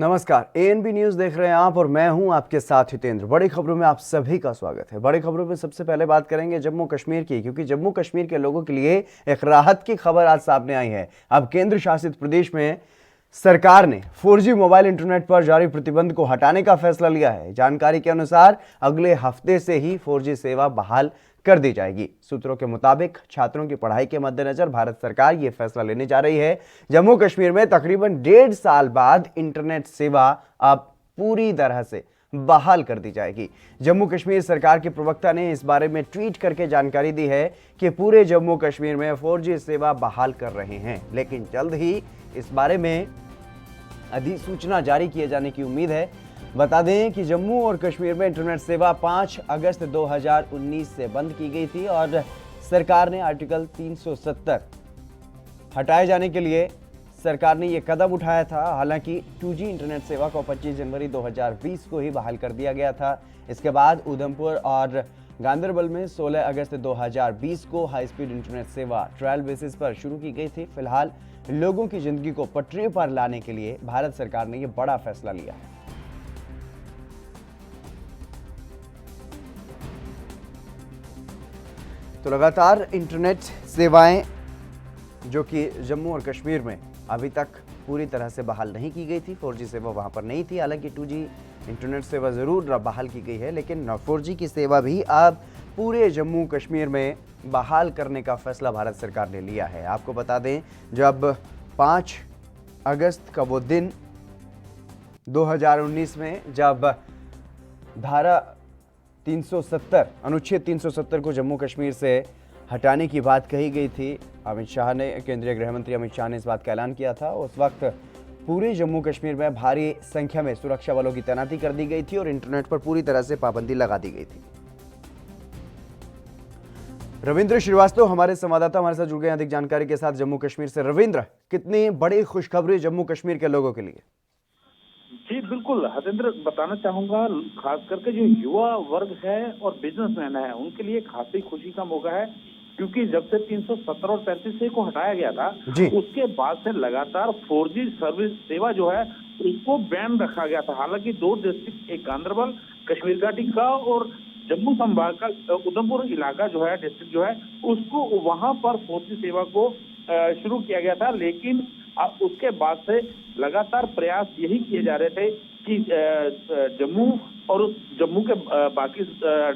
नमस्कार, ANB news देख रहे हैं आप और मैं हूं आपके साथ हितेंद्र। बड़ी खबरों में आप सभी का स्वागत है। बड़ी खबरों में सबसे पहले बात करेंगे जम्मू कश्मीर की, क्योंकि जम्मू कश्मीर के लोगों के लिए एक राहत की खबर आज सामने आई है। अब केंद्र शासित प्रदेश में सरकार ने 4G मोबाइल इंटरनेट पर जारी प्रतिबंध को हटाने का फैसला लिया है। जानकारी के अनुसार अगले हफ्ते से ही 4G सेवा बहाल कर दी जाएगी। सूत्रों के मुताबिक छात्रों की पढ़ाई के मद्देनजर भारत सरकार यह फैसला लेने जा रही है। जम्मू कश्मीर में तकरीबन 1.5 साल बाद इंटरनेट सेवा अब पूरी तरह से बहाल कर दी जाएगी। जम्मू कश्मीर सरकार के प्रवक्ता ने इस बारे में ट्वीट करके जानकारी दी है कि पूरे जम्मू कश्मीर में 4G सेवा बहाल कर रहे हैं, लेकिन जल्द ही इस बारे में अधिसूचना जारी किए जाने की उम्मीद है। बता दें कि जम्मू और कश्मीर में इंटरनेट सेवा 5 अगस्त 2019 से बंद की गई थी और सरकार ने आर्टिकल 370 हटाए जाने के लिए सरकार ने यह कदम उठाया था। हालांकि 2G इंटरनेट सेवा को 25 जनवरी 2020 को ही बहाल कर दिया गया था। इसके बाद उधमपुर और गांदरबल में 16 अगस्त 2020 को हाई स्पीड इंटरनेट सेवा ट्रायल बेसिस पर शुरू की गई थी। फिलहाल लोगों की जिंदगी को पटरी पर लाने के लिए भारत सरकार ने यह बड़ा फैसला लिया है। तो लगातार इंटरनेट सेवाएं जो कि जम्मू और कश्मीर में अभी तक पूरी तरह से बहाल नहीं की गई थी, 4G सेवा वहां पर नहीं थी। हालांकि 2G इंटरनेट सेवा जरूर बहाल की गई है, लेकिन 4G की सेवा भी अब पूरे जम्मू कश्मीर में बहाल करने का फैसला भारत सरकार ने लिया है। आपको बता दें, जब 5 अगस्त का वो दिन 2019 में जब धारा 370 अनुच्छेद 370 को जम्मू कश्मीर से हटाने की बात कही गई थी, अमित शाह ने, केंद्रीय गृह मंत्री अमित शाह ने इस बात का ऐलान किया था। उस वक्त पूरे जम्मू कश्मीर में भारी संख्या में सुरक्षा बलों की तैनाती कर दी गई थी और इंटरनेट पर पूरी तरह से पाबंदी लगा दी गई थी। रविंद्र श्रीवास्तव हमारे संवाददाता हमारे साथ जुड़ गए अधिक जानकारी के साथ जम्मू कश्मीर से। रविंद्र, कितनी बड़ी खुशखबरी जम्मू कश्मीर के लोगों के लिए? जी बिल्कुल हतेंद्र, बताना चाहूंगा खास करके जो युवा वर्ग है और बिजनेसमैन है उनके लिए खासी खुशी का मौका है, क्योंकि जब से 370 और 35A को हटाया गया था उसके बाद से लगातार 4G सर्विस सेवा जो है उसको बैन रखा गया था। हालांकि 2 डिस्ट्रिक्ट, एक गांदरबल कश्मीर घाटी का और जम्मू संभाग का उधमपुर इलाका जो है, डिस्ट्रिक्ट जो है, उसको वहां पर 4G सेवा को शुरू किया गया था। लेकिन अब उसके बाद से लगातार प्रयास यही किए जा रहे थे कि जम्मू और उस जम्मू के बाकी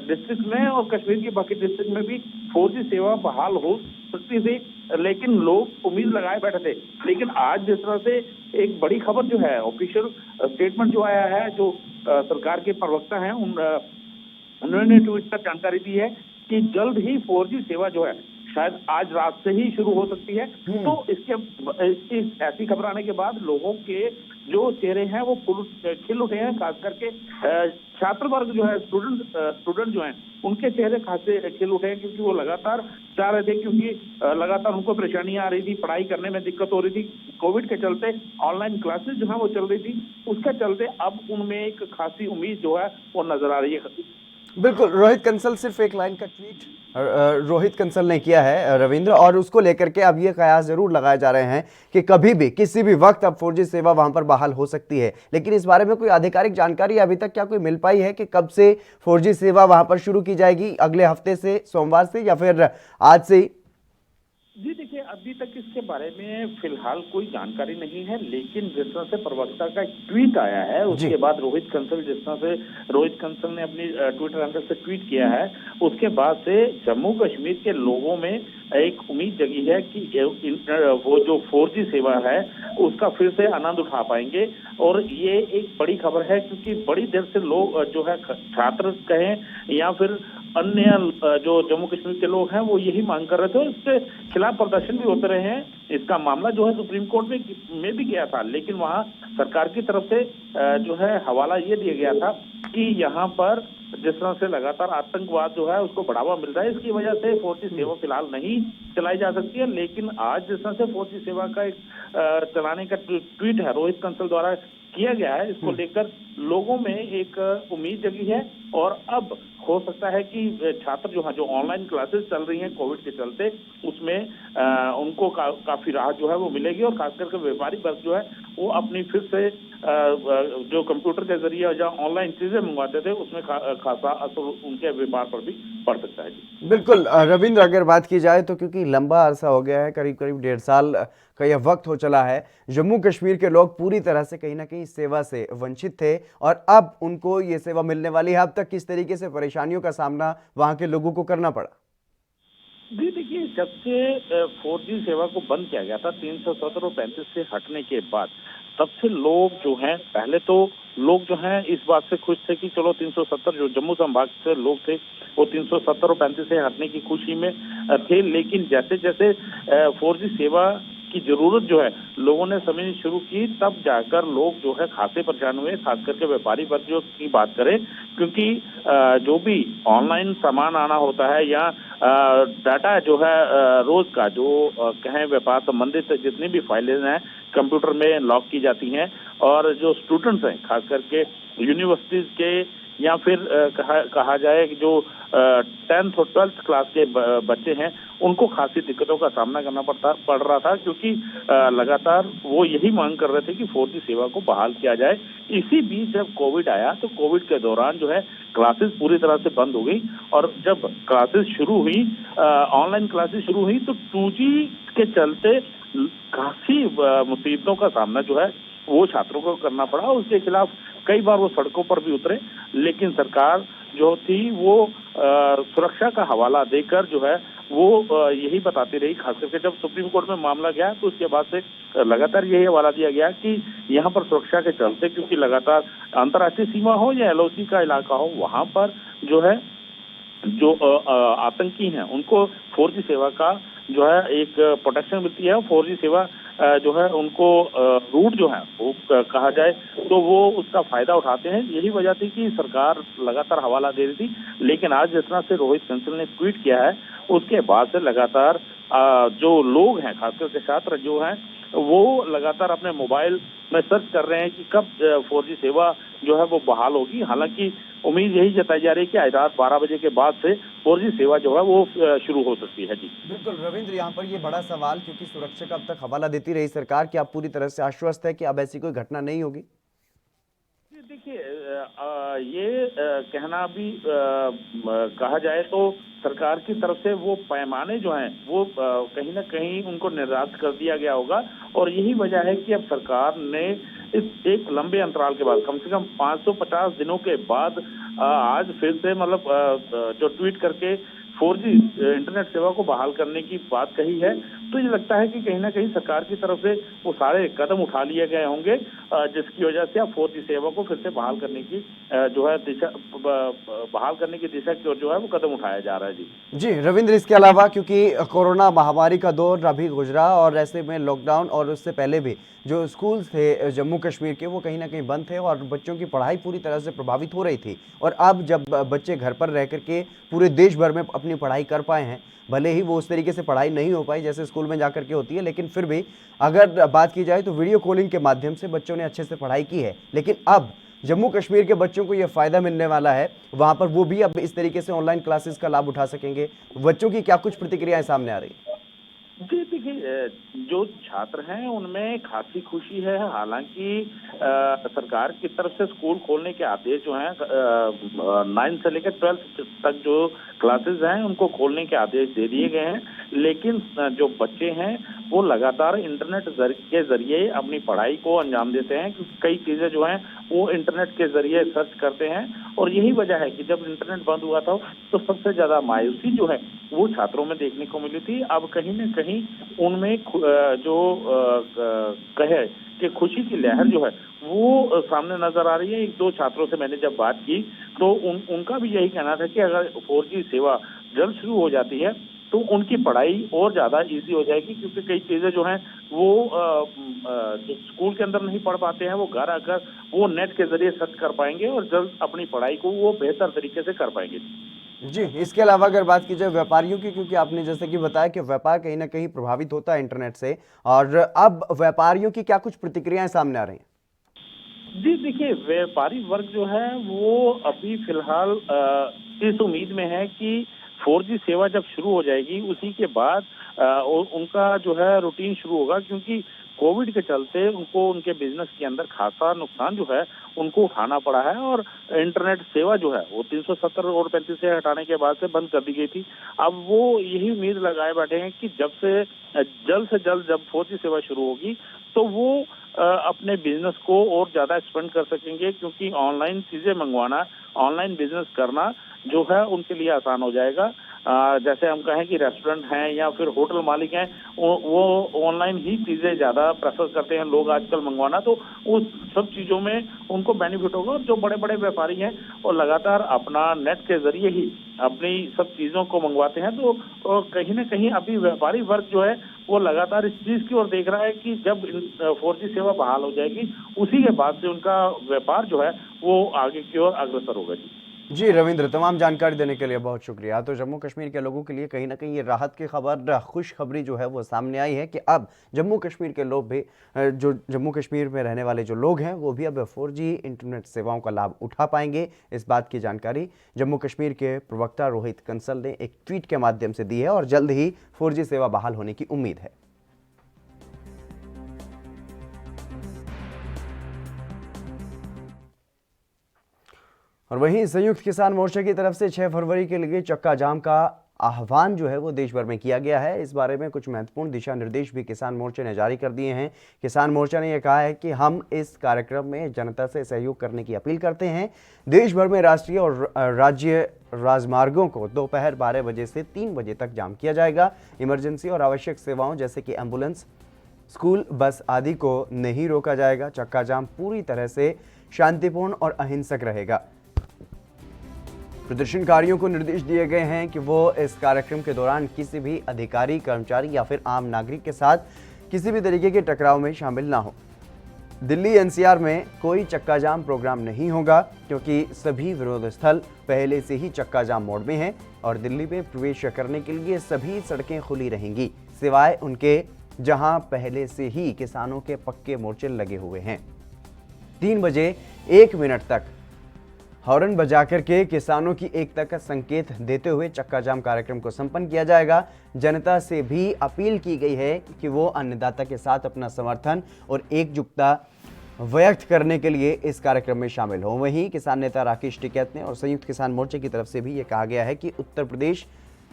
डिस्ट्रिक्ट में और कश्मीर के बाकी डिस्ट्रिक्ट में भी 4G सेवा बहाल हो सकती थी, लेकिन लोग उम्मीद लगाए बैठे थे। लेकिन आज जिस तरह से एक बड़ी खबर जो है, ऑफिशियल स्टेटमेंट जो आया है, जो सरकार के प्रवक्ता हैं उन्होंने ट्वीट पर जानकारी दी है कि जल्द ही 4G सेवा जो है शायद आज रात से ही शुरू हो सकती है। तो इसकी ऐसी खबर आने के बाद लोगों के जो चेहरे हैं वो खिल उठे हैं। खास करके छात्र वर्ग जो है, स्टूडेंट जो हैं, उनके चेहरे खासे खिल उठे हैं, क्योंकि वो लगातार चाह रहे थे, क्योंकि लगातार उनको परेशानियां आ रही थी, पढ़ाई करने में दिक्कत हो रही थी, कोविड के चलते ऑनलाइन क्लासेस जो है वो चल रही थी, उसके चलते अब उनमें एक खासी उम्मीद जो है वो नजर आ रही है। बिल्कुल, रोहित कंसल सिर्फ एक लाइन का ट्वीट रोहित कंसल ने किया है रविंद्र, और उसको लेकर के अब ये कयास जरूर लगाए जा रहे हैं कि कभी भी किसी भी वक्त अब 4G सेवा वहां पर बहाल हो सकती है। लेकिन इस बारे में कोई आधिकारिक जानकारी अभी तक क्या कोई मिल पाई है कि कब से 4G सेवा वहां पर शुरू की जाएगी? अगले हफ्ते से, सोमवार से, या फिर आज से? जी देखिए, अभी तक इसके बारे में फिलहाल कोई जानकारी नहीं है, लेकिन जिस तरह से प्रवक्ता का एक ट्वीट आया है उसके बाद रोहित कंसल ने अपनी ट्विटर हैंडल से ट्वीट किया है, उसके बाद से जम्मू कश्मीर के लोगों में एक उम्मीद जगी है कि वो जो 4G सेवा है उसका फिर से आनंद उठा पाएंगे। और ये एक बड़ी खबर है, क्योंकि बड़ी देर से लोग जो है, छात्र कहें या फिर अन्य जो जम्मू कश्मीर के लोग हैं, वो यही मांग कर रहे थे। इसके खिलाफ प्रदर्शन भी होते रहे हैं। इसका मामला जो है सुप्रीम कोर्ट में भी गया था, लेकिन वहां सरकार की तरफ से जो है हवाला ये दिया गया था कि यहाँ पर जिस तरह से लगातार आतंकवाद जो है उसको बढ़ावा मिल रहा है, इसकी वजह से 4G सेवा फिलहाल नहीं चलाई जा सकती है। लेकिन आज जिस तरह से 4G सेवा का एक चलाने का ट्वीट है रोहित कंसल द्वारा किया गया है, इसको लेकर लोगों में एक उम्मीद जगी है। और अब हो सकता है कि छात्र जो ऑनलाइन क्लासेस चल रही हैं कोविड के चलते, उसमें उनको काफी राहत जो है वो मिलेगी, और खास करके व्यापारी वर्ग जो है वो अपनी फिर से जो कंप्यूटर के जरिए या ऑनलाइन चीजें मंगवाते थे उसमें खासा असर उनके व्यापार पर भी पड़ सकता है जी। बिल्कुल रविंद्र, अगर बात की जाए तो क्योंकि लंबा अरसा हो गया है, करीब करीब 1.5 साल का यह वक्त हो चला है, जम्मू कश्मीर के लोग पूरी तरह से कहीं ना कहीं सेवा से वंचित थे और अब उनको ये सेवा मिलने वाली है। अब तक किस तरीके से परेशानियों का सामना वहां के लोगों को करना पड़ा? जी देखिए, जब से 4G सेवा को बंद किया गया था 370 और 35 से हटने के बाद, तब से लोग जो हैं, पहले तो लोग जो हैं इस बात से खुश थे कि चलो 370 जो जम्मू संभाग से लोग थे वो 370 और 35 से हटने की खुशी में थे। लेकिन जैसे जैसे 4G सेवा की जरूरत जो है लोगों ने समझनी शुरू की, तब जाकर लोग जो है खासे परेशान हुए, खास करके व्यापारी वर्ग जो की बात करें, क्योंकि जो भी ऑनलाइन सामान आना होता है या डाटा जो है रोज का जो कहें व्यापार संबंधित जितनी भी फाइलें हैं कंप्यूटर में लॉक की जाती हैं, और जो स्टूडेंट्स हैं खास करके यूनिवर्सिटीज के या फिर कहा जाए कि जो 10th और 12th क्लास के बच्चे हैं उनको खासी दिक्कतों का सामना करना पड़ रहा था, क्योंकि लगातार वो यही मांग कर रहे थे कि 4G सेवा को बहाल किया जाए। इसी बीच जब कोविड आया तो कोविड के दौरान जो है क्लासेस पूरी तरह से बंद हो गई, और जब क्लासेस शुरू हुई, ऑनलाइन क्लासेस शुरू हुई, तो 2G के चलते काफी मुसीबतों का सामना जो है वो छात्रों को करना पड़ा। उसके खिलाफ कई बार वो सड़कों पर भी उतरे, लेकिन सरकार जो थी वो सुरक्षा का हवाला देकर जो है वो यही बताती रही। खास करके जब सुप्रीम कोर्ट में मामला गया तो उसके बाद से लगातार यही हवाला दिया गया कि यहाँ पर सुरक्षा के चलते, क्योंकि लगातार अंतर्राष्ट्रीय सीमा हो या LOC का इलाका हो, वहां पर जो है जो आतंकी हैं उनको 4G सेवा का जो है एक प्रोटेक्शन मिलती है। 4G सेवा जो है उनको रूट जो है वो कहा जाए तो वो उसका फायदा उठाते हैं। यही वजह थी कि सरकार लगातार हवाला दे रही थी, लेकिन आज जिस तरह से रोहित कंसल ने ट्वीट किया है उसके बाद से लगातार जो लोग हैं खास करके छात्र जो हैं वो लगातार अपने मोबाइल में सर्च कर रहे हैं कि कब 4G सेवा जो है वो बहाल होगी। हालांकि उम्मीद यही जताई जा रही है कि आज रात 12 बजे के बाद से 4G सेवा जो है वो शुरू हो सकती है जी। बिल्कुल रविंद्र, यहाँ पर ये बड़ा सवाल, क्योंकि सुरक्षा का अब तक हवाला देती रही सरकार, कि आप पूरी तरह से आश्वस्त है कि अब ऐसी कोई घटना नहीं होगी? देखिए, ये कहना भी कहा जाए तो सरकार की तरफ से वो पैमाने जो हैं वो कहीं ना कहीं उनको निर्धारित कर दिया गया होगा, और यही वजह है कि अब सरकार ने इस एक लंबे अंतराल के बाद कम से कम 550 दिनों के बाद आज फिर से मतलब जो ट्वीट करके 4G इंटरनेट सेवा को बहाल करने की बात कही है। तो ये लगता है कि कहीं ना कहीं सरकार की तरफ से वो सारे कदम उठा लिए गए होंगे जिसकी वजह से अब 4G सेवा को फिर से बहाल करने की जो है दिशा बहाल करने की दिशा की ओर जो है वो कदम उठाया जा रहा है जी। जी रविंद्र, इसके अलावा क्योंकि कोरोना महामारी का दौर अभी गुजरा और ऐसे में लॉकडाउन और उससे पहले भी जो स्कूल्स थे जम्मू कश्मीर के वो कहीं ना कहीं बंद थे और बच्चों की पढ़ाई पूरी तरह से प्रभावित हो रही थी, और अब जब बच्चे घर पर रह करके पूरे देश भर में अपनी पढ़ाई कर पाए हैं, भले ही वो उस तरीके से पढ़ाई नहीं हो पाई जैसे स्कूल में जाकर के होती है, लेकिन फिर भी अगर बात की जाए तो वीडियो कॉलिंग के माध्यम से बच्चों ने अच्छे से पढ़ाई की है। लेकिन अब जम्मू कश्मीर के बच्चों को यह फायदा मिलने वाला है, वहां पर वो भी अब इस तरीके से ऑनलाइन क्लासेस का लाभ उठा सकेंगे। बच्चों की क्या कुछ प्रतिक्रियाएं सामने आ रही है? जी देखिए, जो छात्र हैं उनमें खासी खुशी है। हालांकि सरकार की तरफ से स्कूल खोलने के आदेश जो हैं 9 से लेकर 12 तक जो क्लासेस हैं उनको खोलने के आदेश दे दिए गए हैं, लेकिन जो बच्चे हैं वो लगातार इंटरनेट के जरिए अपनी पढ़ाई को अंजाम देते हैं, क्योंकि कई चीजें जो हैं वो इंटरनेट के जरिए सर्च करते हैं। और यही वजह है कि जब इंटरनेट बंद हुआ था तो सबसे ज्यादा मायूसी जो है वो छात्रों में देखने को मिली थी। अब कहीं न कहीं उनमें जो कहे कि खुशी की लहर जो है वो सामने नजर आ रही है। 1-2 छात्रों से मैंने जब बात की तो उनका भी यही कहना था कि अगर 4G सेवा जल्द शुरू हो जाती है तो उनकी पढ़ाई और ज्यादा इजी हो जाएगी, क्योंकि कई चीजें जो हैं वो जो स्कूल के अंदर नहीं पढ़ पाते हैं वो घर आकर वो नेट के जरिए सर्च कर पाएंगे और जल्द अपनी पढ़ाई को वो बेहतर तरीके से कर पाएंगे। जी, इसके अलावा अगर बात की जाए व्यापारियों की, क्योंकि आपने जैसे कि बताया कि व्यापार कहीं ना कहीं प्रभावित होता है इंटरनेट से, और अब व्यापारियों की क्या कुछ प्रतिक्रियाएं सामने आ रही हैं? जी देखिए, व्यापारी वर्ग जो है वो अभी फिलहाल इस उम्मीद में है कि 4G सेवा जब शुरू हो जाएगी उसी के बाद उनका जो है रूटीन शुरू होगा, क्योंकि कोविड के चलते उनको उनके बिजनेस के अंदर खासा नुकसान जो है उनको उठाना पड़ा है। और इंटरनेट सेवा जो है वो 370 और 35 से हटाने के बाद से बंद कर दी गई थी। अब वो यही उम्मीद लगाए बैठे हैं कि जल्द से जल्द जब 4G सेवा शुरू होगी तो वो अपने बिजनेस को और ज्यादा एक्सपेंड कर सकेंगे, क्योंकि ऑनलाइन चीजें मंगवाना, ऑनलाइन बिजनेस करना जो है उनके लिए आसान हो जाएगा। जैसे हम कहें कि रेस्टोरेंट हैं या फिर होटल मालिक हैं, वो ऑनलाइन ही चीजें ज्यादा प्रेफर करते हैं लोग आजकल मंगवाना, तो उस सब चीजों में उनको बेनिफिट होगा। और जो बड़े बड़े व्यापारी हैं वो लगातार अपना नेट के जरिए ही अपनी सब चीजों को मंगवाते हैं, तो कहीं ना कहीं अभी व्यापारी वर्ग जो है वो लगातार इस चीज की ओर देख रहा है कि जब 4G सेवा बहाल हो जाएगी उसी के बाद से उनका व्यापार जो है वो आगे की ओर अग्रसर होगा। जी रविंद्र, तमाम जानकारी देने के लिए बहुत शुक्रिया। तो जम्मू कश्मीर के लोगों के लिए कहीं ना कहीं ये राहत की खबर, खुशखबरी जो है वो सामने आई है कि अब जम्मू कश्मीर के लोग भी, जो जम्मू कश्मीर में रहने वाले जो लोग हैं वो भी अब 4G इंटरनेट सेवाओं का लाभ उठा पाएंगे। इस बात की जानकारी जम्मू कश्मीर के प्रवक्ता रोहित कंसल ने एक ट्वीट के माध्यम से दी है और जल्द ही 4G सेवा बहाल होने की उम्मीद है। और वहीं संयुक्त किसान मोर्चा की तरफ से 6 फरवरी के लिए चक्का जाम का आह्वान जो है वो देश भर में किया गया है। इस बारे में कुछ महत्वपूर्ण दिशा निर्देश भी किसान मोर्चे ने जारी कर दिए हैं। किसान मोर्चा ने यह कहा है कि हम इस कार्यक्रम में जनता से सहयोग करने की अपील करते हैं। देश भर में राष्ट्रीय और राज्य राजमार्गों को दोपहर 12 बजे से 3 बजे तक जाम किया जाएगा। इमरजेंसी और आवश्यक सेवाओं जैसे कि एम्बुलेंस, स्कूल बस आदि को नहीं रोका जाएगा। चक्का जाम पूरी तरह से शांतिपूर्ण और अहिंसक रहेगा। प्रदर्शनकारियों को निर्देश दिए गए हैं कि वो इस कार्यक्रम के दौरान किसी भी अधिकारी, कर्मचारी या फिर आम नागरिक के साथ किसी भी तरीके के टकराव में शामिल ना हो। दिल्ली एनसीआर में कोई चक्का जाम प्रोग्राम नहीं होगा, क्योंकि सभी विरोध स्थल पहले से ही चक्का जाम मोड में हैं और दिल्ली में प्रवेश करने के लिए सभी सड़कें खुली रहेंगी, सिवाय उनके जहां पहले से ही किसानों के पक्के मोर्चे लगे हुए हैं। 3 बजे 1 मिनट तक हॉर्न बजाकर के किसानों की एकता का संकेत देते हुए चक्का जाम कार्यक्रम को संपन्न किया जाएगा। जनता से भी अपील की गई है कि वो अन्नदाता के साथ अपना समर्थन और एकजुटता व्यक्त करने के लिए इस कार्यक्रम में शामिल हो। वहीं किसान नेता राकेश टिकैत ने और संयुक्त किसान मोर्चे की तरफ से भी ये कहा गया है कि उत्तर प्रदेश,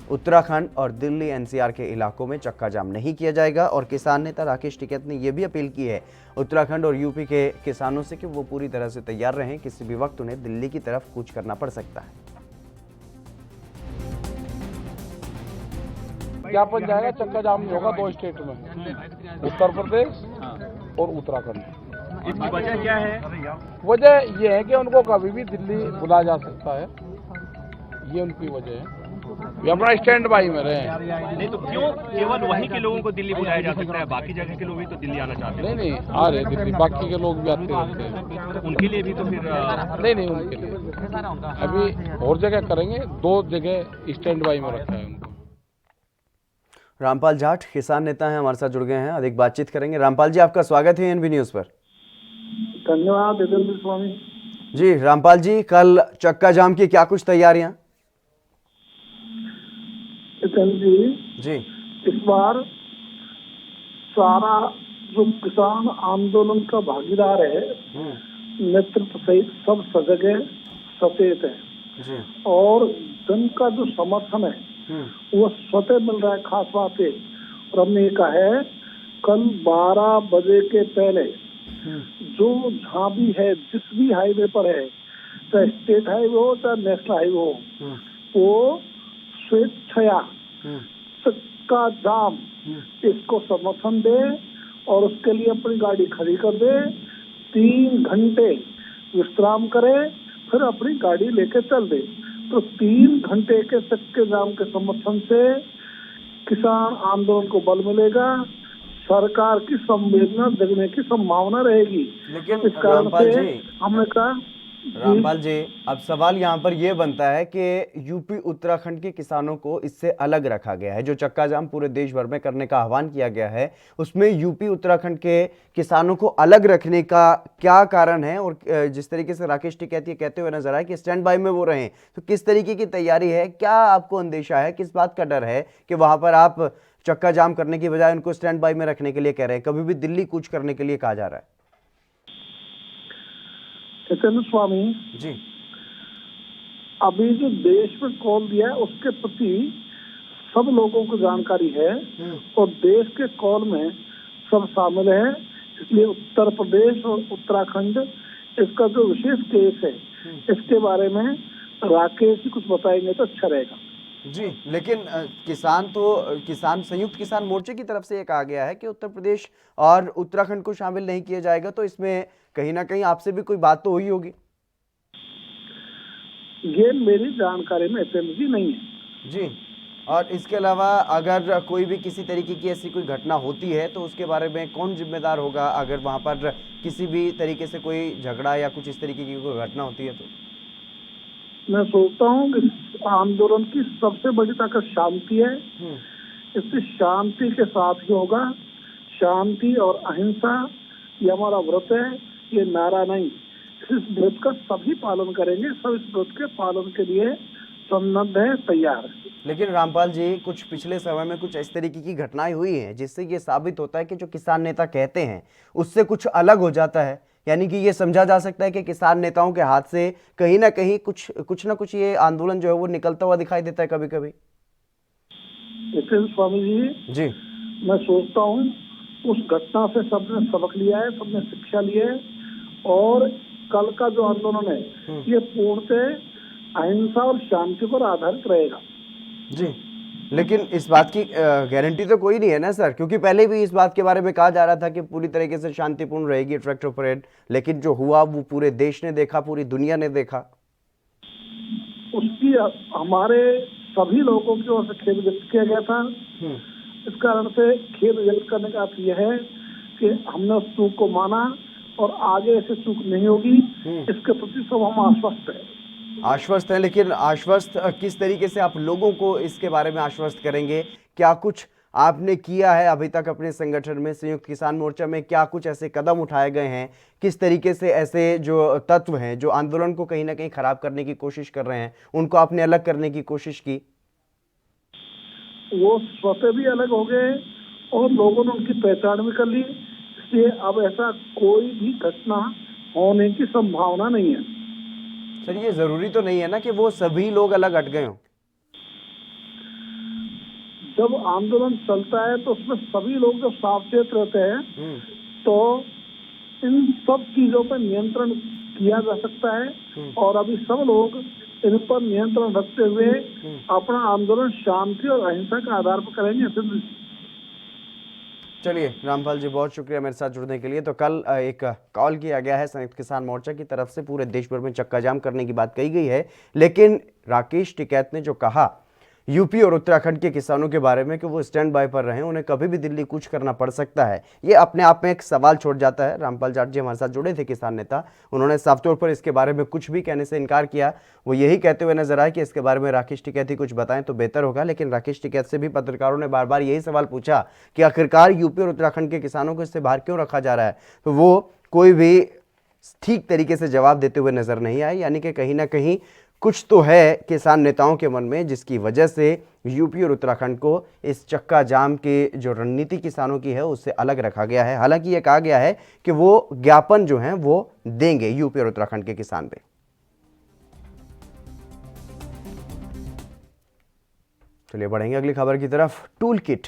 उत्तराखंड और दिल्ली एनसीआर के इलाकों में चक्का जाम नहीं किया जाएगा। और किसान नेता राकेश टिकैत ने यह भी अपील की है उत्तराखंड और यूपी के किसानों से कि वो पूरी तरह से तैयार रहें, किसी भी वक्त उन्हें दिल्ली की तरफ कूच करना पड़ सकता है। ज्ञापन जाएगा, चक्का जाम नहीं होगा 2 स्टेट में, उत्तर प्रदेश और उत्तराखंड। इसकी वजह क्या है? वजह यह है कि उनको कभी भी दिल्ली बुलाया जा सकता है, ये उनकी वजह है। ये अपना स्टैंड बाई में रहे। नहीं तो क्यों केवल वहीं के लोगों को दिल्ली बुलाया जा सकता है, बाकी जगह के लोग भी तो दिल्ली आना चाहते हैं? नहीं आ रहे दिल्ली, बाकी के लोग भी आते रहते हैं। तो उनके लिए भी तो फिर नहीं उनके लिए अभी और जगह करेंगे, 2 जगह स्टैंड बाई में रखा है उनको। रामपाल जाट किसान नेता हैं, हमारे साथ जुड़ गए हैं, अधिक बातचीत करेंगे। रामपाल जी, आपका स्वागत है एनबी न्यूज पर। धन्यवाद देवेंद्र स्वामी जी। रामपाल जी, कल चक्का जाम की क्या कुछ तैयारियां? जी, इस बार सारा जो किसान आंदोलन का भागीदार है, नेतृत्व सहित सब सजग सचेत है और जन का जो समर्थन है वो स्वतः मिल रहा है। खास बात है, और हमने ये कहा है कल 12 बजे के पहले जो जहाँ भी है, जिस भी हाईवे पर है, चाहे स्टेट हाईवे हो चाहे नेशनल हाईवे हो, वो स्वेच्छया चक्का जाम इसको समर्थन दे और उसके लिए अपनी गाड़ी खड़ी कर दे, 3 घंटे विश्राम करे, फिर अपनी गाड़ी लेके चल दे। तो 3 घंटे के चक्के जाम के समर्थन से किसान आंदोलन को बल मिलेगा, सरकार की संवेदना जगने की संभावना रहेगी। लेकिन इस कारण से हमने कहा रामपाल जी, अब सवाल यहाँ पर यह बनता है कि यूपी उत्तराखंड के किसानों को इससे अलग रखा गया है। जो चक्का जाम पूरे देश भर में करने का आह्वान किया गया है, उसमें यूपी उत्तराखंड के किसानों को अलग रखने का क्या कारण है? और जिस तरीके से राकेश टिकैत ये कहते हुए नजर आए कि स्टैंड बाई में वो रहें, तो किस तरीके की तैयारी है? क्या आपको अंदेशा है, किस बात का डर है कि वहां पर आप चक्का जाम करने की बजाय उनको स्टैंड बाई में रखने के लिए कह रहे हैं, कभी भी दिल्ली कूच करने के लिए कहा जा रहा है। चैतन्य स्वामी जी, अभी जो देश में कॉल दिया है उसके प्रति सब लोगों को जानकारी है और देश के कॉल में सब शामिल है, इसलिए उत्तर प्रदेश और उत्तराखंड इसका जो विशेष केस है इसके बारे में राकेश जी कुछ बताएंगे तो अच्छा रहेगा। जी, लेकिन किसान संयुक्त किसान मोर्चे की तरफ से ये कहा गया है कि उत्तर प्रदेश और उत्तराखंड को शामिल नहीं किया जाएगा, तो इसमें कहीं ना कहीं आपसे भी कोई बात तो हुई होगी। ये मेरी जानकारी में एसएमजी नहीं है। जी, और इसके अलावा अगर कोई भी किसी तरीके की ऐसी कोई घटना होती है तो उसके बारे में कौन जिम्मेदार होगा, अगर वहां पर किसी भी तरीके से कोई झगड़ा या कुछ इस तरीके की कोई घटना होती है तो? मैं सोचता हूँ कि आंदोलन की सबसे बड़ी ताकत शांति है, इससे शांति के साथ ही होगा। शांति और अहिंसा ये हमारा व्रत है, ये नारा नहीं। इस व्रत का सभी पालन करेंगे, सब इस व्रत के पालन के लिए सन्नद्ध है, तैयार है। लेकिन रामपाल जी, कुछ पिछले समय में कुछ इस तरीके की घटनाएं हुई हैं जिससे ये साबित होता है कि जो किसान नेता कहते हैं उससे कुछ अलग हो जाता है, यानी कि ये समझा जा सकता है कि किसान नेताओं के हाथ से कहीं ना कहीं कुछ ना कुछ ये आंदोलन जो है वो निकलता हुआ दिखाई देता है कभी कभी। स्वामी जी, मैं सोचता हूँ उस घटना से सबने सबक लिया है, सबने शिक्षा ली है और कल का जो आंदोलन है ये पूर्णतः अहिंसा और शांति पर आधारित रहेगा। जी, लेकिन इस बात की गारंटी तो कोई नहीं है ना सर, क्योंकि पहले भी इस बात के बारे में कहा जा रहा था कि पूरी तरीके से शांतिपूर्ण रहेगी ट्रैक्टर परेड, लेकिन जो हुआ वो पूरे देश ने देखा, पूरी दुनिया ने देखा। उसकी हमारे सभी लोगों की ओर से खेद व्यक्त किया गया था। इस कारण से खेद व्यक्त करने का अर्थ यह है कि हमने उस चूक को माना और आगे ऐसे चूक नहीं होगी, इसके प्रति सब हम आश्वस्त हैं। लेकिन आश्वस्त किस तरीके से आप लोगों को इसके बारे में आश्वस्त करेंगे? क्या कुछ आपने किया है अभी तक अपने संगठन में, संयुक्त किसान मोर्चा में? क्या कुछ ऐसे कदम उठाए गए हैं? किस तरीके से ऐसे जो तत्व हैं जो आंदोलन को कहीं ना कहीं खराब करने की कोशिश कर रहे हैं उनको आपने अलग करने की कोशिश की? वो स्वतः भी अलग हो गए और लोगों ने उनकी पहचान भी कर ली, इसलिए अब ऐसा कोई भी घटना होने की संभावना नहीं है। सर, ये जरूरी तो नहीं है ना कि वो सभी लोग अलग हट गए हों? जब आंदोलन चलता है तो उसमें सभी लोग जब सावचेत रहते हैं तो इन सब चीजों पर नियंत्रण किया जा सकता है और अभी सब लोग इन पर नियंत्रण रखते हुए अपना आंदोलन शांति और अहिंसा के आधार पर करेंगे। चलिए रामपाल जी, बहुत शुक्रिया मेरे साथ जुड़ने के लिए। तो कल एक कॉल किया गया है संयुक्त किसान मोर्चा की तरफ से, पूरे देश भर में चक्का जाम करने की बात कही गई है, लेकिन राकेश टिकैत ने जो कहा यूपी और उत्तराखंड के किसानों के बारे में कि वो स्टैंड बाय पर रहें, उन्हें कभी भी दिल्ली कूच करना पड़ सकता है, ये अपने आप में एक सवाल छोड़ जाता है। रामपाल जाट जी हमारे साथ जुड़े थे, किसान नेता, उन्होंने साफ तौर पर इसके बारे में कुछ भी कहने से इनकार किया। वो यही कहते हुए नजर आए कि इसके बारे में राकेश टिकैत ही कुछ बताएं तो बेहतर होगा। लेकिन राकेश टिकैत से भी पत्रकारों ने बार बार यही सवाल पूछा कि आखिरकार यूपी और उत्तराखंड के किसानों को इससे बाहर क्यों रखा जा रहा है, तो वो कोई भी ठीक तरीके से जवाब देते हुए नजर नहीं आए। यानी कि कहीं ना कहीं कुछ तो है किसान नेताओं के मन में जिसकी वजह से यूपी और उत्तराखंड को इस चक्का जाम की जो रणनीति किसानों की है उससे अलग रखा गया है। हालांकि ये कहा गया है कि वो ज्ञापन जो है वो देंगे यूपी और उत्तराखंड के किसान पे। चलिए बढ़ेंगे अगली खबर की तरफ। टूल किट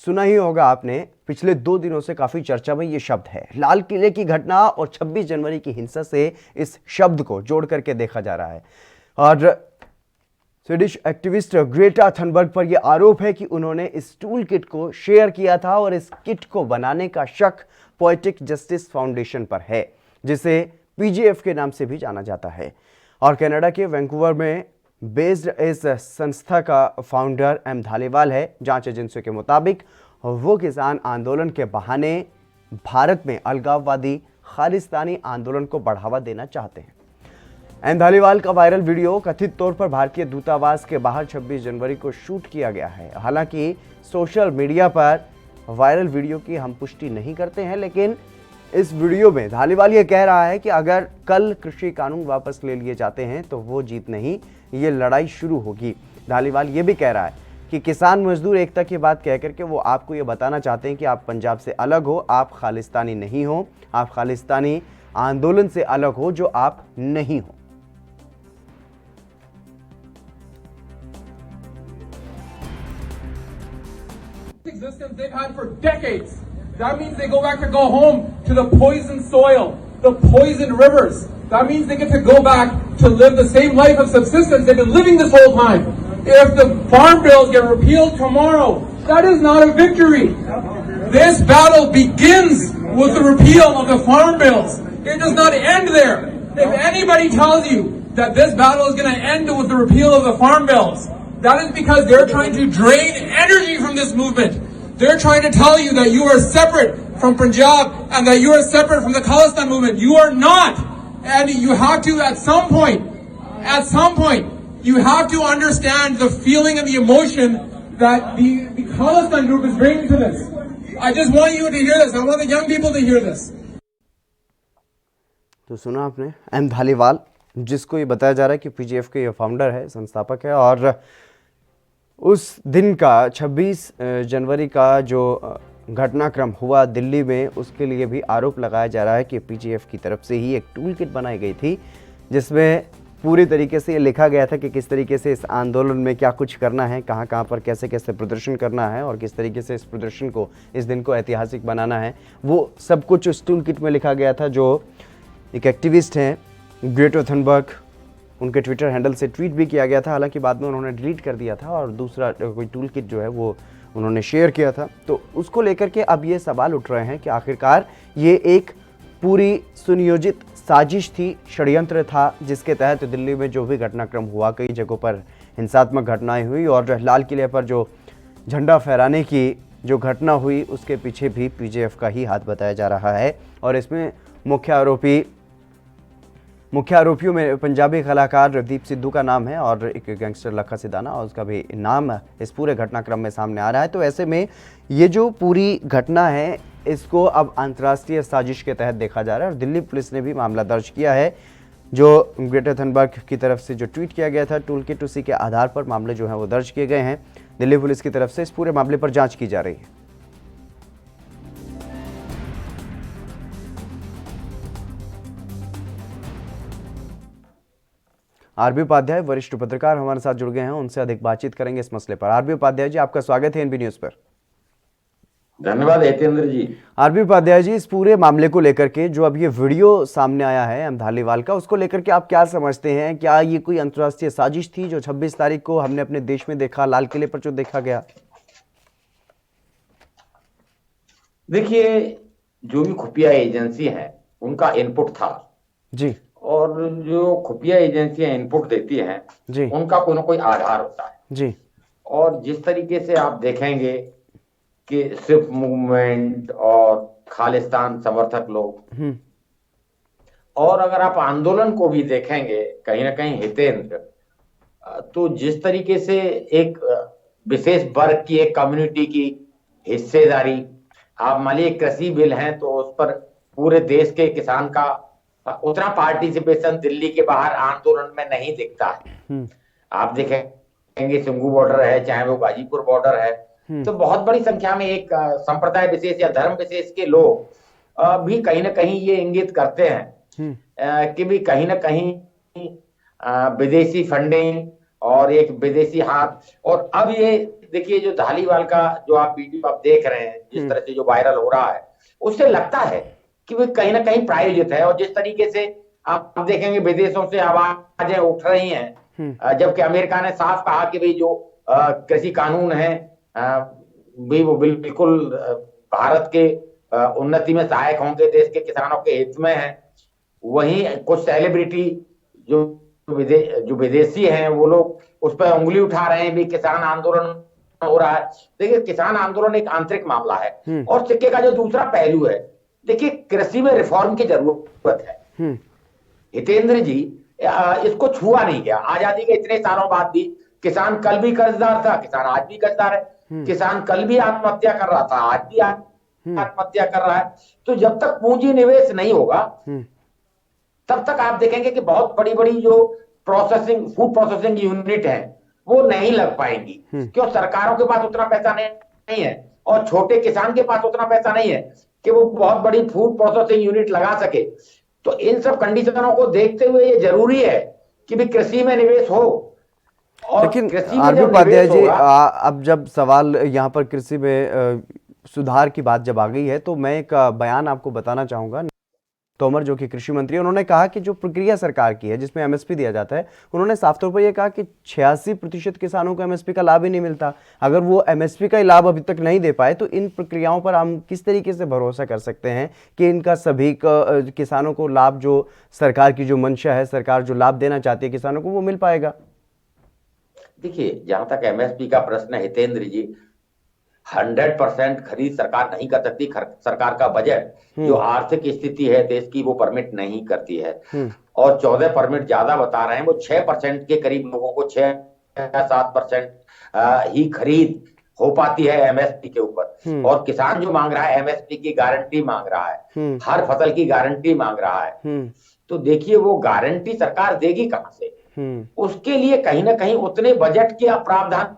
सुना ही होगा आपने, पिछले 2 दिनों से काफी चर्चा में ये शब्द है। लाल किले की घटना और 26 जनवरी की हिंसा से इस शब्द को जोड़ करके देखा जा रहा है और स्वीडिश एक्टिविस्ट ग्रेटा थनबर्ग पर यह आरोप है कि उन्होंने इस टूल किट को शेयर किया था और इस किट को बनाने का शक पोएटिक जस्टिस फाउंडेशन पर है, जिसे पीजीएफ के नाम से भी जाना जाता है। और कनाडा के वैंकूवर में बेस्ड इस संस्था का फाउंडर एम धालीवाल है। जांच एजेंसियों के मुताबिक वो किसान आंदोलन के बहाने भारत में अलगाववादी खालिस्तानी आंदोलन को बढ़ावा देना चाहते हैं। एम धालीवाल का वायरल वीडियो कथित तौर पर भारतीय दूतावास के बाहर 26 जनवरी को शूट किया गया है। हालांकि सोशल मीडिया पर वायरल वीडियो की हम पुष्टि नहीं करते हैं, लेकिन इस वीडियो में धालीवाल ये कह रहा है कि अगर कल कृषि कानून वापस ले लिए जाते हैं तो वो जीत नहीं, ये लड़ाई शुरू होगी। धालीवाल ये भी कह रहा है कि किसान मजदूर एकता की बात कह करके वो आपको ये बताना चाहते हैं कि आप पंजाब से अलग हो, आप खालिस्तानी नहीं हो, आप खालिस्तानी आंदोलन से अलग हो जो आप नहीं हो। Existence they've had for decades. That means they go home to the poisoned soil, the poisoned rivers. That means they get to go back to live the same life of subsistence they've been living this whole time. If the farm bills get repealed tomorrow, that is not a victory. This battle begins with the repeal of the farm bills. It does not end there. If anybody tells you that this battle is going to end with the repeal of the farm bills, that is because they're trying to drain energy from this movement. They're trying to tell you that you are separate from Punjab and that you are separate from the Khalistan movement. You are not. And you have to, at some point, you have to understand the feeling and the emotion that the Khalistan group is bringing to this. I just want you to hear this. I want the young people to hear this. तो सुना आपने M Dhaliwal, जिसको ये बताया जा रहा है कि पीजीएफ के ये फाउंडर है, संस्थापक है, और उस दिन का 26 जनवरी का जो घटनाक्रम हुआ दिल्ली में, उसके लिए भी आरोप लगाया जा रहा है कि पीजीएफ की तरफ से ही एक टूल किट बनाई गई थी जिसमें पूरी तरीके से ये लिखा गया था कि किस तरीके से इस आंदोलन में क्या कुछ करना है, कहाँ कहाँ पर कैसे कैसे प्रदर्शन करना है और किस तरीके से इस प्रदर्शन को, इस दिन को ऐतिहासिक बनाना है। वो सब कुछ उस टूल किट में लिखा गया था जो एक एक्टिविस्ट हैं ग्रेटा थनबर्ग, उनके ट्विटर हैंडल से ट्वीट भी किया गया था, हालांकि बाद में उन्होंने डिलीट कर दिया था और दूसरा कोई टूल किट जो है वो उन्होंने शेयर किया था। तो उसको लेकर के अब ये सवाल उठ रहे हैं कि आखिरकार ये एक पूरी सुनियोजित साजिश थी, षड्यंत्र था, जिसके तहत दिल्ली में जो भी घटनाक्रम हुआ, कई जगहों पर हिंसात्मक घटनाएं हुई और लाल किले पर जो झंडा फहराने की जो घटना हुई उसके पीछे भी पीजेएफ का ही हाथ बताया जा रहा है। और इसमें मुख्य आरोपियों में पंजाबी कलाकार रवदीप सिद्धू का नाम है और एक गैंगस्टर लखा सिदाना, और उसका भी नाम इस पूरे घटनाक्रम में सामने आ रहा है। तो ऐसे में ये जो पूरी घटना है इसको अब अंतर्राष्ट्रीय साजिश के तहत देखा जा रहा है और दिल्ली पुलिस ने भी मामला दर्ज किया है। जो ग्रेटा थनबर्ग की तरफ से जो ट्वीट किया गया था टूल किट, उसी के आधार पर मामले जो हैं वो दर्ज किए गए हैं। दिल्ली पुलिस की तरफ से इस पूरे मामले पर जाँच की जा रही है। आरबी उपाध्याय वरिष्ठ पत्रकार हमारे साथ जुड़ गए हैं, उनसे अधिक बातचीत करेंगे इस मसले पर। आरबी उपाध्याय जी, आपका स्वागत है एनबी न्यूज पर। धन्यवाद हितेंद्र जी। आरबी उपाध्याय जी, इस पूरे मामले को लेकर के जो अब ये वीडियो सामने आया है एम धालीवाल का, उसको लेकर के आप क्या समझते हैं? क्या ये कोई अंतर्राष्ट्रीय साजिश थी जो 26 तारीख को हमने अपने देश में देखा, लाल किले पर जो देखा गया? देखिए, जो भी खुफिया एजेंसी है उनका इनपुट था जी, और जो खुफिया एजेंसियां इनपुट देती हैं जी, उनका कोई ना कोई आधार होता है जी। और जिस तरीके से आप देखेंगे कि सिख मूवमेंट और खालिस्तान समर्थक लोग, और अगर आप आंदोलन को भी देखेंगे कहीं ना कहीं हितेंद्र, तो जिस तरीके से एक विशेष वर्ग की, एक कम्युनिटी की हिस्सेदारी, आप मान लीजिए कृषि बिल हैं तो उस पर पूरे देश के किसान का उतना पार्टिसिपेशन दिल्ली के बाहर आंदोलन में नहीं दिखता है। आप देखेंगे सिंगू बॉर्डर है, चाहे वो गाजीपुर बॉर्डर है, तो बहुत बड़ी संख्या में एक संप्रदाय विशेष या धर्म विशेष के लोग भी कहीं ना कहीं ये इंगित करते हैं कि भी कहीं ना कहीं विदेशी फंडिंग और एक विदेशी हाथ। और अब ये देखिए, जो धालीवाल का जो आप वीडियो आप देख रहे हैं, जिस तरह से जो वायरल हो रहा है, उससे लगता है कि वो कहीं ना कहीं प्रायोजित है। और जिस तरीके से आप देखेंगे विदेशों से आवाजें उठ रही हैं, जबकि अमेरिका ने साफ कहा कि भाई जो कृषि कानून है भी वो बिल्कुल भारत के उन्नति में सहायक होंगे, देश के किसानों के हित में है। वहीं कुछ सेलिब्रिटी जो विदेशी हैं वो लोग उस पर उंगली उठा रहे हैं भी किसान आंदोलन हो रहा है। देखिए, किसान आंदोलन एक आंतरिक मामला है और सिक्के का जो दूसरा पहलू है, देखिए कृषि में रिफॉर्म की जरूरत है हितेंद्र जी। इसको छुआ नहीं गया। आजादी के इतने सालों बाद भी किसान कल भी कर्जदार था, किसान आज भी कर्जदार है। किसान कल भी आत्महत्या कर रहा था, आज भी आत्महत्या कर रहा है। तो जब तक पूंजी निवेश नहीं होगा तब तक आप देखेंगे कि बहुत बड़ी बड़ी जो फूड प्रोसेसिंग यूनिट है वो नहीं लग पाएंगी। क्यों? सरकारों के पास उतना पैसा नहीं है और छोटे किसान के पास उतना पैसा नहीं है कि वो बहुत बड़ी फूड प्रोसेसिंग यूनिट लगा सके। तो इन सब कंडीशनों को देखते हुए ये जरूरी है कि भी कृषि में निवेश हो। और लेकिन कृषि में आरबी जब उपाध्याय निवेश जी, होगा, अब जब सवाल यहाँ पर कृषि में सुधार की बात जब आ गई है, तो मैं एक बयान आपको बताना चाहूंगा। तोमर जो कि कृषि मंत्री, उन्होंने कहा कि जो प्रक्रिया सरकार की है जिसमें एमएसपी दिया जाता है, उन्होंने साफ तौर पर यह कहा कि 86% किसानों को एमएसपी का लाभ ही नहीं मिलता। अगर वो एमएसपी का ही लाभ अभी तक नहीं दे पाए तो इन प्रक्रियाओं पर हम किस तरीके से भरोसा कर सकते हैं कि इनका सभी किसानों को लाभ, जो सरकार की जो मंशा है, सरकार जो लाभ देना चाहती है किसानों को, वो मिल पाएगा? देखिए, जहां तक एमएसपी का प्रश्न है हितेंद्र जी, 100% खरीद सरकार नहीं कर सकती। सरकार का बजट, जो आर्थिक स्थिति है देश की, वो परमिट नहीं करती है। और 14 परमिट ज्यादा बता रहे हैं, वो 6% के करीब लोगों को 6-7% ही खरीद हो पाती है एमएसपी के ऊपर। और किसान जो मांग रहा है एमएसपी की गारंटी मांग रहा है, हर फसल की गारंटी मांग रहा है। तो देखिए, वो गारंटी सरकार देगी कहां से? उसके लिए कहीं ना कहीं उतने बजट के प्रावधान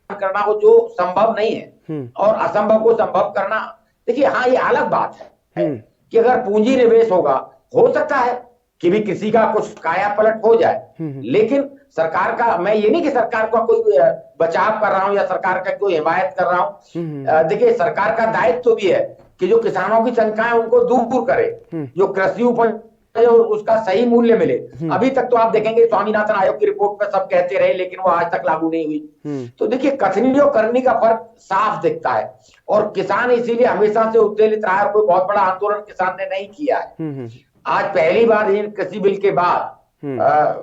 करना हो जो संभव नहीं है, और असंभव को संभव करना। देखिए, हाँ, ये अलग बात है कि अगर पूंजी निवेश होगा, हो सकता है कि भी किसी का कुछ काया पलट हो जाए, लेकिन सरकार का, मैं ये नहीं कि सरकार का कोई बचाव कर रहा हूं या सरकार का कोई हिमायत कर रहा हूं। देखिए, सरकार का दायित्व तो भी है कि जो किसानों की शंकाएं उनको दूर करे, जो कृषि उपज उसका सही मूल्य मिले। अभी तक तो आप देखेंगे स्वामीनाथन आयोग की रिपोर्ट में सब कहते रहे, लेकिन वो आज तक लागू नहीं हुई। तो देखिए, कथनी और करनी का फर्क साफ दिखता है, और किसान इसीलिए हमेशा से उत्तेजित रहा है, और कोई बहुत बड़ा आंदोलन किसान ने नहीं किया है। आज पहली बार इन कृषि बिल के बाद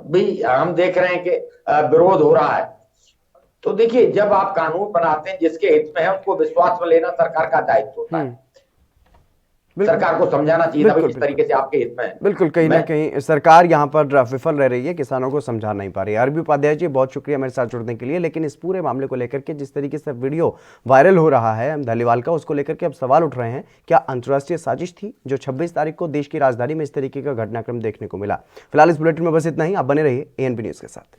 भी हम देख रहे हैं कि विरोध हो रहा है। तो देखिए, जब आप कानून बनाते हैं जिसके हित में है, उसको विश्वास में लेना सरकार का दायित्व होता है। सरकार को समझाना चाहिए था किस तरीके से आपके हित में है। बिल्कुल, कहीं ना कहीं सरकार यहाँ पर विफल रह रही है, किसानों को समझा नहीं पा रही है। आरबी उपाध्याय जी, बहुत शुक्रिया मेरे साथ जुड़ने के लिए। लेकिन इस पूरे मामले को लेकर के जिस तरीके से वीडियो वायरल हो रहा है धालीवाल का, उसको लेकर के अब सवाल उठ रहे हैं, क्या अंतर्राष्ट्रीय साजिश थी जो 26 तारीख को देश की राजधानी में इस तरीके का घटनाक्रम देखने को मिला? फिलहाल इस बुलेटिन में बस इतना ही। आप बने रहिए ANP न्यूज के साथ।